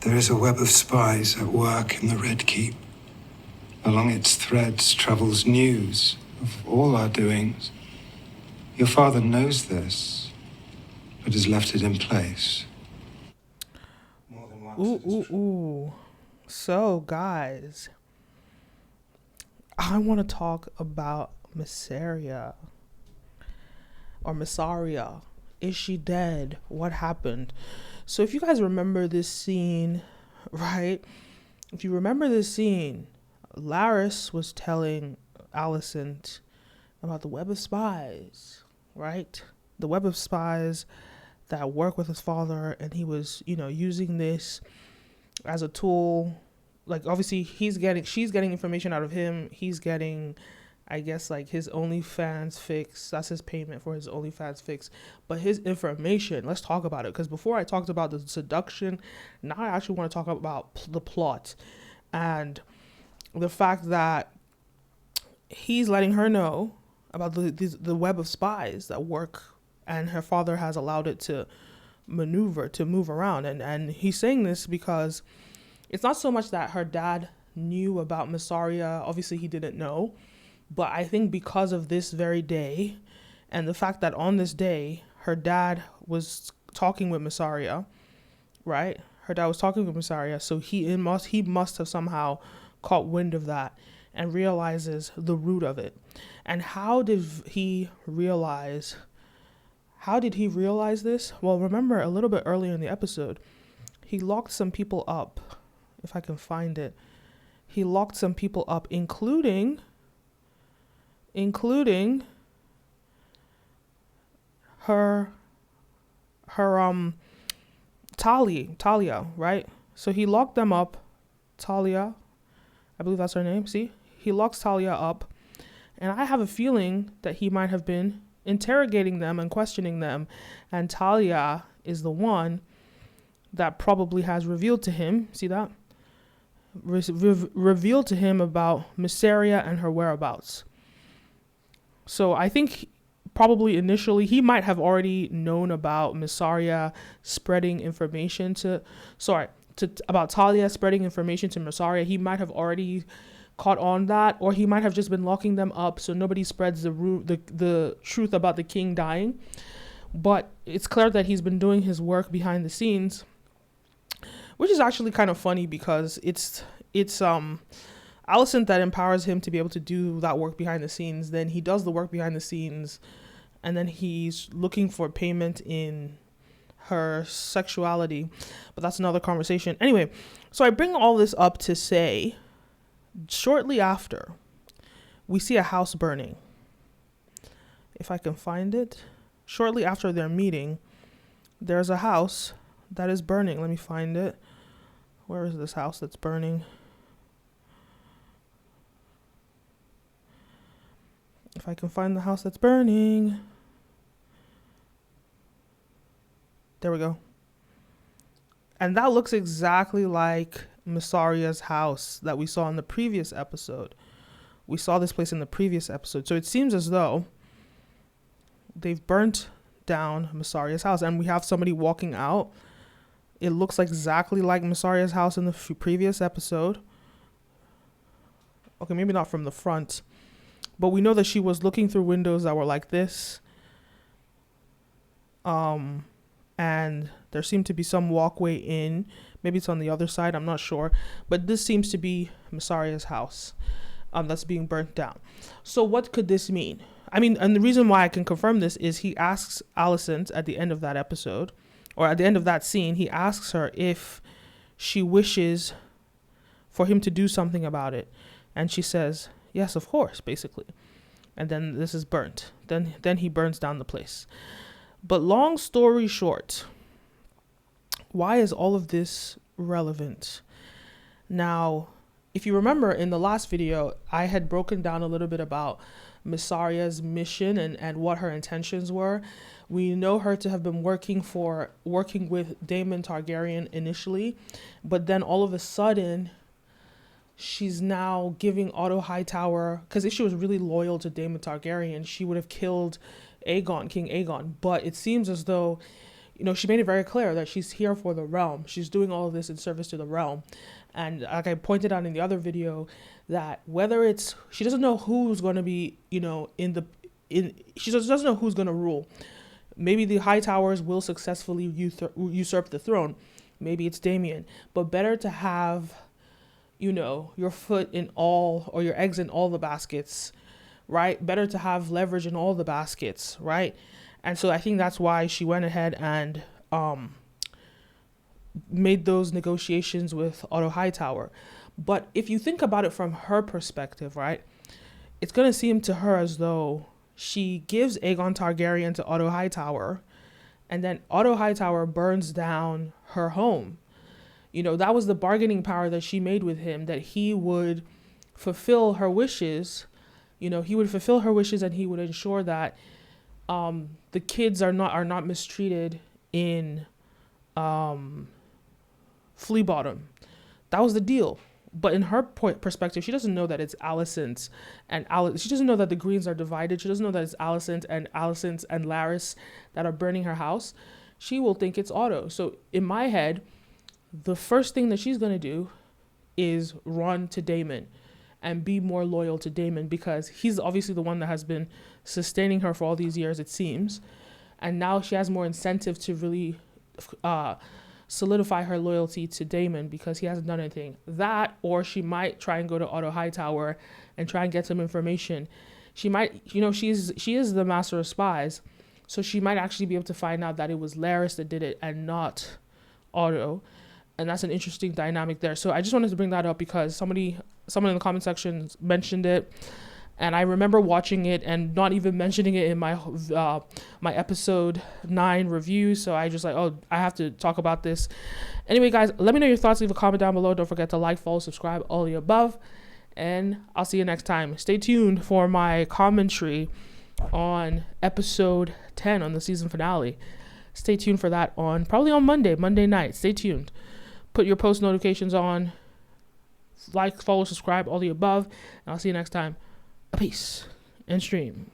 There is a web of spies at work in the Red Keep. Along its threads travels news of all our doings. Your father knows this, but has left it in place. More than once it has Ooh. So, guys, I want to talk about Mysaria or Mysaria. Is she dead? What happened? So, if you guys remember this scene, right? If you remember this scene, Larys was telling Alicent about the web of spies, right? The web of spies that work with his father, and he was, using this as a tool. Like, obviously she's getting information out of him. He's getting, I guess, like his OnlyFans fix. That's his payment for his OnlyFans fix. But his information, let's talk about it. Because before I talked about the seduction, now I actually want to talk about the plot and the fact that he's letting her know about the web of spies that work, and her father has allowed it to move around. And he's saying this because it's not so much that her dad knew about Mysaria. Obviously, he didn't know. But I think because of this very day and the fact that on this day, her dad was talking with Mysaria, right? Her dad was talking with Mysaria. So he must have somehow caught wind of that and realizes the root of it. And how did he realize this? Well, remember a little bit earlier in the episode, he locked some people up. If I can find it, he locked some people up, including her Talia, right? So he locked them up. Talia, I believe that's her name. See, he locks Talia up, and I have a feeling that he might have been interrogating them and questioning them, and Talia is the one that probably has revealed to him. See that? Revealed to him about Mysaria and her whereabouts. So I think probably initially he might have already known about Mysaria spreading information about Talia spreading information to Mysaria. He might have already caught on that, or he might have just been locking them up so nobody spreads the truth about the king dying. But it's clear that he's been doing his work behind the scenes, which is actually kind of funny because it's Alicent that empowers him to be able to do that work behind the scenes. Then he does the work behind the scenes, and then he's looking for payment in her sexuality. But that's another conversation. Anyway, so I bring all this up to say, shortly after, we see a house burning. If I can find it. Shortly after their meeting, there's a house that is burning. Let me find it. Where is this house that's burning? If I can find the house that's burning. There we go. And that looks exactly like Mysaria's house that we saw in the previous episode. We saw this place in the previous episode. So it seems as though they've burnt down Mysaria's house, and we have somebody walking out. It looks exactly like Mysaria's house in the previous episode. Okay, maybe not from the front, but we know that she was looking through windows that were like this. And there seemed to be some walkway in. Maybe it's on the other side, I'm not sure. But this seems to be Mysaria's house that's being burnt down. So what could this mean? I mean, and the reason why I can confirm this is he asks Alicent at the end of that episode, or at the end of that scene, he asks her if she wishes for him to do something about it. And she says, yes, of course, basically. And then this is burnt. Then he burns down the place. But long story short, why is all of this relevant? Now, if you remember in the last video, I had broken down a little bit about Mysaria's mission and what her intentions were. We know her to have been working with Daemon Targaryen initially, but then all of a sudden she's now giving Otto Hightower, because if she was really loyal to Daemon Targaryen, she would have killed King Aegon. But it seems as though she made it very clear that she's here for the realm. She's doing all of this in service to the realm. And like I pointed out in the other video, that whether it's, she doesn't know who's going to be, she just doesn't know who's going to rule. Maybe the High Towers will successfully usurp the throne. Maybe it's Damien. But better to have, your foot in all, or your eggs in all the baskets, right? Better to have leverage in all the baskets, right? And so I think that's why she went ahead and made those negotiations with Otto Hightower. But if you think about it from her perspective, right, it's going to seem to her as though she gives Aegon Targaryen to Otto Hightower, and then Otto Hightower burns down her home. That was the bargaining power that she made with him, that he would fulfill her wishes. He would fulfill her wishes, and he would ensure that the kids are not mistreated in Flea Bottom. That was the deal. But in her perspective, she doesn't know that it's Alicent's and she doesn't know that the Greens are divided. She doesn't know that it's Alicent and Larys that are burning her house. She will think it's Otto. So in my head, the first thing that she's going to do is run to Daemon and be more loyal to Daemon, because he's obviously the one that has been sustaining her for all these years, it seems. And now she has more incentive to really solidify her loyalty to Daemon, because he hasn't done anything. That, or she might try and go to Otto Hightower and try and get some information. She might, she is the master of spies, so she might actually be able to find out that it was Larys that did it and not Otto. And that's an interesting dynamic there. So I just wanted to bring that up because someone in the comment section mentioned it, and I remember watching it and not even mentioning it in my my episode 9 review. So I just I have to talk about this. Anyway, guys, let me know your thoughts. Leave a comment down below. Don't forget to like, follow, subscribe, all the above. And I'll see you next time. Stay tuned for my commentary on episode 10 on the season finale. Stay tuned for that probably on Monday night. Stay tuned. Put your post notifications on. Like, follow, subscribe, all the above. And I'll see you next time. Peace and stream.